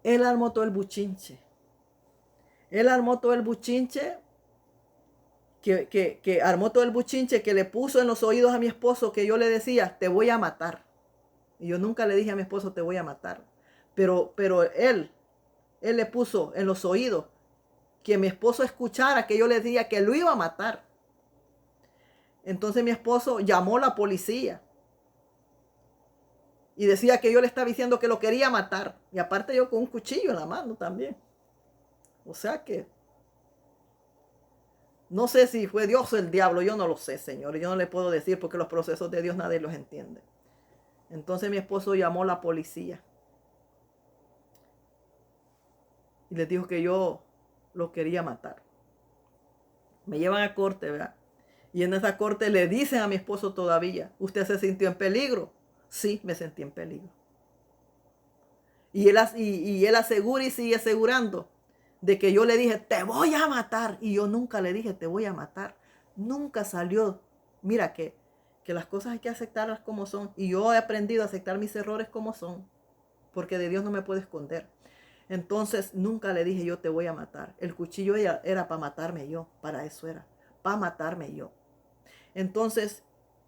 Speaker 1: Él armó todo el buchinche que le puso en los oídos a mi esposo, que yo le decía, te voy a matar. Y yo nunca le dije a mi esposo, te voy a matar. Pero él le puso en los oídos que mi esposo escuchara que yo le decía que lo iba a matar. Entonces mi esposo llamó a la policía y decía que yo le estaba diciendo que lo quería matar. Y aparte yo con un cuchillo en la mano también. O sea que no sé si fue Dios o el diablo, yo no lo sé, Señor. Yo no le puedo decir porque los procesos de Dios nadie los entiende. Entonces mi esposo llamó a la policía y les dijo que yo lo quería matar. Me llevan a corte, ¿verdad? Y en esa corte le dicen a mi esposo todavía, ¿usted se sintió en peligro? Sí, me sentí en peligro. Y él asegura y sigue asegurando de que yo le dije, te voy a matar. Y yo nunca le dije, te voy a matar. Nunca salió. Mira que las cosas hay que aceptarlas como son. Y yo he aprendido a aceptar mis errores como son. Porque de Dios no me puedo esconder. Entonces nunca le dije, yo te voy a matar. El cuchillo era para matarme yo. Para eso era. Para matarme yo. Entonces,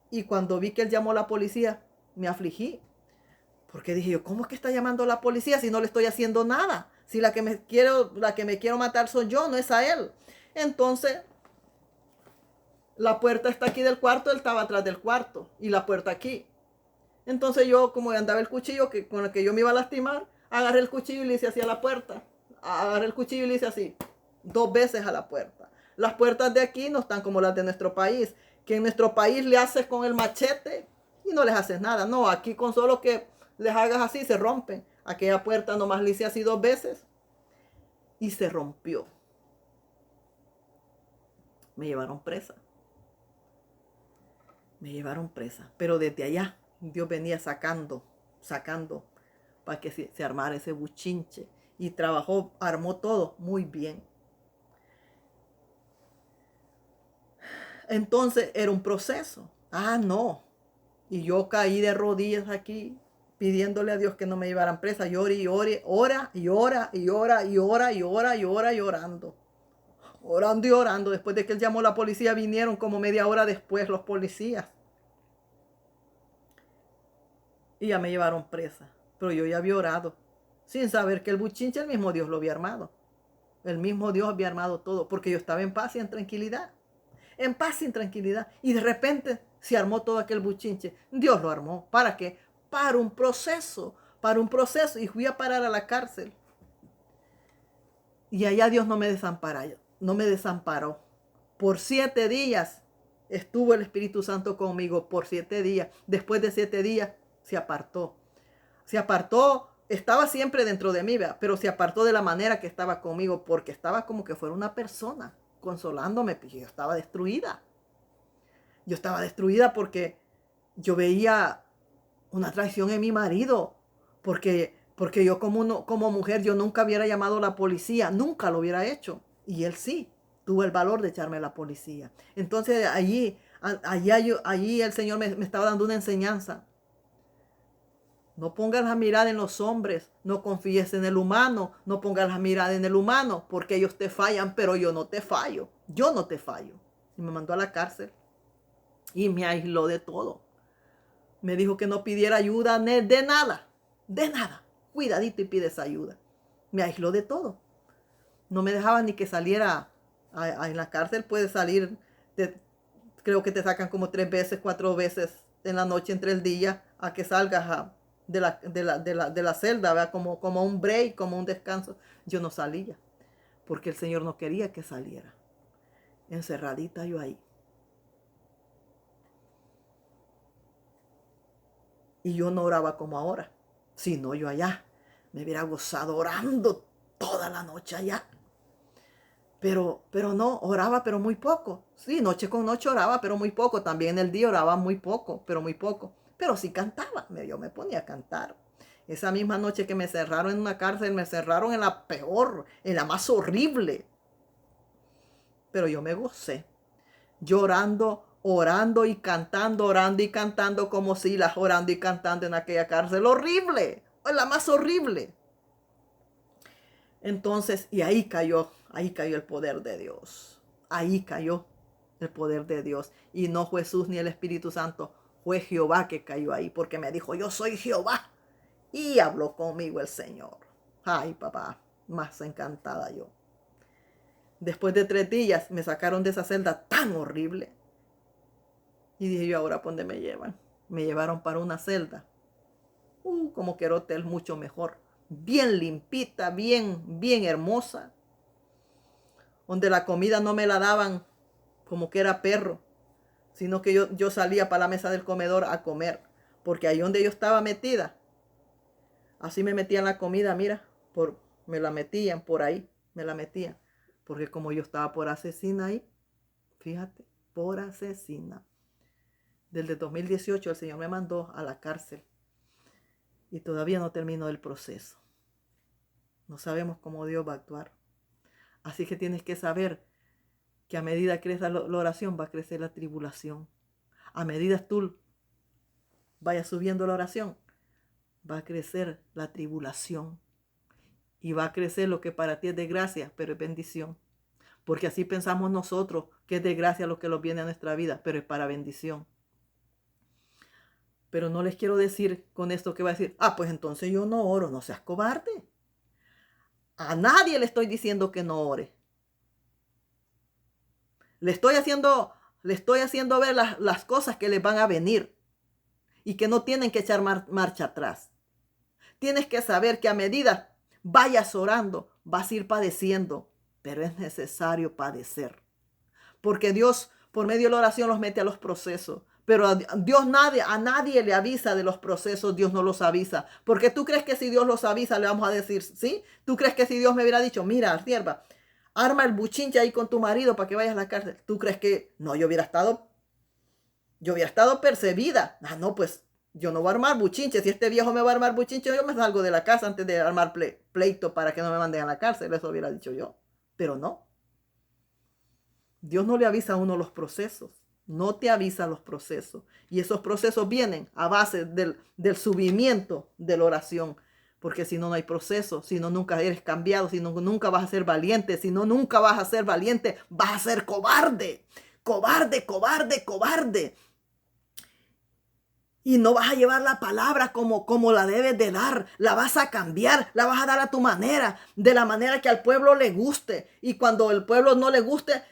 Speaker 1: y cuando vi que él llamó a la policía, me afligí. Porque dije yo, ¿cómo es que está llamando a la policía si no le estoy haciendo nada? Si la que me quiero matar soy yo, no es a él. Entonces, la puerta está aquí del cuarto, él estaba atrás del cuarto y la puerta aquí. Entonces yo, como andaba el cuchillo con el que yo me iba a lastimar, agarré el cuchillo y le hice así a la puerta. Agarré el cuchillo y le hice así, 2 veces a la puerta. Las puertas de aquí no están como las de nuestro país, que en nuestro país le haces con el machete y no les haces nada. No, aquí con solo que les hagas así se rompen. Aquella puerta nomás le hice así 2 veces y se rompió. Me llevaron presa. Me llevaron presa. Pero desde allá Dios venía sacando para que se armara ese buchinche. Y trabajó, armó todo muy bien. Entonces era un proceso. Ah, no. Y yo caí de rodillas aquí pidiéndole a Dios que no me llevaran presa. Lloré y lloré, ora y ora y ora y ora y ora y ora y orando. Orando y orando. Después de que él llamó a la policía, vinieron como media hora después los policías. Y ya me llevaron presa. Pero yo ya había orado. Sin saber que el buchinche el mismo Dios lo había armado. El mismo Dios había armado todo. Porque yo estaba en paz y en tranquilidad. En paz y en tranquilidad. Y de repente se armó todo aquel buchinche. Dios lo armó. ¿Para qué? Para un proceso. Para un proceso. Y fui a parar a la cárcel. Y allá Dios no me desamparó. No me desamparó. Por 7 días estuvo el Espíritu Santo conmigo. Por 7 días. Después de 7 días se apartó. Se apartó. Estaba siempre dentro de mí, ¿verdad? Pero se apartó de la manera que estaba conmigo. Porque estaba como que fuera una persona consolándome. Porque yo estaba destruida. Yo estaba destruida porque yo veía una traición en mi marido. Porque yo como mujer, yo nunca hubiera llamado a la policía. Nunca lo hubiera hecho. Y él sí tuvo el valor de echarme a la policía. Entonces allí el Señor me estaba dando una enseñanza. No pongas la mirada en los hombres, no confíes en el humano, no pongas la mirada en el humano, porque ellos te fallan, pero yo no te fallo, yo no te fallo. Y me mandó a la cárcel y me aisló de todo. Me dijo que no pidiera ayuda de nada, de nada. Cuidadito y pides ayuda. Me aisló de todo. No me dejaba ni que saliera en la cárcel, puedes salir, creo que te sacan como 3 veces, 4 veces en la noche entre el día a que salgas de la celda, ¿verdad? Como un break, como un descanso. Yo no salía, porque el Señor no quería que saliera. Encerradita yo ahí. Y yo no oraba como ahora, sino yo allá. Me hubiera gozado orando toda la noche allá. Pero no, oraba, pero muy poco. Sí, noche con noche oraba, pero muy poco. También el día oraba muy poco, pero muy poco. Pero sí cantaba, yo me ponía a cantar. Esa misma noche que me cerraron en una cárcel, me cerraron en la peor, en la más horrible. Pero yo me gocé, llorando, orando y cantando, orando y cantando como Silas, orando y cantando en aquella cárcel horrible, la más horrible. Entonces, y ahí cayó el poder de Dios. Ahí cayó el poder de Dios. Y no fue Jesús ni el Espíritu Santo, fue Jehová que cayó ahí, porque me dijo, yo soy Jehová. Y habló conmigo el Señor. Ay, papá, más encantada yo. Después de 3 días me sacaron de esa celda tan horrible. Y dije yo, ahora, ¿por dónde me llevan? Me llevaron para una celda. Como que era hotel mucho mejor. Bien limpita, bien hermosa. Donde la comida no me la daban como que era perro, sino que yo salía para la mesa del comedor a comer. Porque ahí donde yo estaba metida, así me metían la comida, mira, me la metían por ahí, me la metían. Porque como yo estaba por asesina ahí, Fíjate, por asesina. Desde 2018 el Señor me mandó a la cárcel y todavía no termino el proceso. No sabemos cómo Dios va a actuar. Así que tienes que saber que a medida que crece la oración va a crecer la tribulación. A medida tú vayas subiendo la oración, va a crecer la tribulación. Y va a crecer lo que para ti es desgracia, pero es bendición. Porque así pensamos nosotros que es desgracia lo que nos viene a nuestra vida, pero es para bendición. Pero no les quiero decir con esto que va a decir, pues entonces yo no oro, no seas cobarde. A nadie le estoy diciendo que no ore. Le estoy haciendo ver las cosas que les van a venir y que no tienen que echar marcha atrás. Tienes que saber que a medida vayas orando, vas a ir padeciendo, pero es necesario padecer. Porque Dios, por medio de la oración, los mete a los procesos. Pero a nadie le avisa de los procesos, Dios no los avisa. Porque tú crees que si Dios los avisa, le vamos a decir, ¿sí? Tú crees que si Dios me hubiera dicho, mira, sierva, arma el buchinche ahí con tu marido para que vayas a la cárcel. ¿Tú crees que no? Yo hubiera estado percibida. No, pues yo no voy a armar buchinche. Si este viejo me va a armar buchinche, yo me salgo de la casa antes de armar pleito para que no me manden a la cárcel. Eso hubiera dicho yo. Pero no. Dios no le avisa a uno los procesos. No te avisa los procesos. Y esos procesos vienen a base del subimiento de la oración. Porque si no, no hay proceso. Si no, nunca eres cambiado. Si no, nunca vas a ser valiente. Si no, nunca vas a ser valiente. Vas a ser cobarde. Cobarde, cobarde, cobarde. Y no vas a llevar la palabra como la debes de dar. La vas a cambiar. La vas a dar a tu manera. De la manera que al pueblo le guste. Y cuando el pueblo no le guste,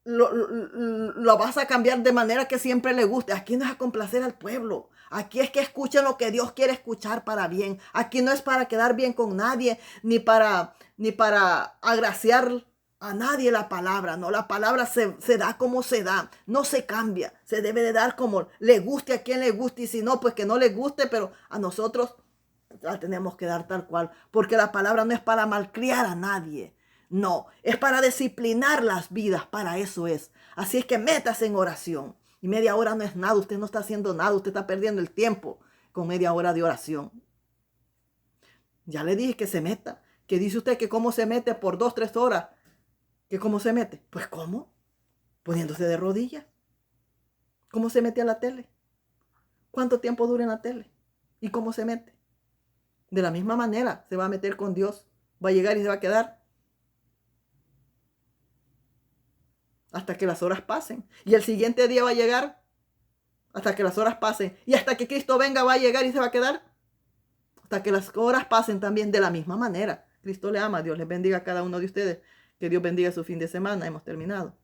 Speaker 1: lo vas a cambiar de manera que siempre le guste. Aquí no es a complacer al pueblo. Aquí es que escuchen lo que Dios quiere escuchar para bien. Aquí no es para quedar bien con nadie, ni para agraciar a nadie la palabra. No, la palabra se da como se da. No se cambia. Se debe de dar como le guste a quien le guste. Y si no, pues que no le guste, pero a nosotros la tenemos que dar tal cual. Porque la palabra no es para malcriar a nadie. No, es para disciplinar las vidas, para eso es. Así es que métase en oración. Y media hora no es nada, usted no está haciendo nada, usted está perdiendo el tiempo con media hora de oración. Ya le dije que se meta, que dice usted que cómo se mete por 2, 3 horas. ¿Que cómo se mete? Pues ¿cómo? Poniéndose de rodillas. ¿Cómo se mete a la tele? ¿Cuánto tiempo dura en la tele? ¿Y cómo se mete? De la misma manera se va a meter con Dios. Va a llegar y se va a quedar hasta que las horas pasen. Y el siguiente día va a llegar hasta que las horas pasen. Y hasta que Cristo venga va a llegar y se va a quedar hasta que las horas pasen también de la misma manera. Cristo le ama. Dios les bendiga a cada uno de ustedes. Que Dios bendiga su fin de semana. Hemos terminado.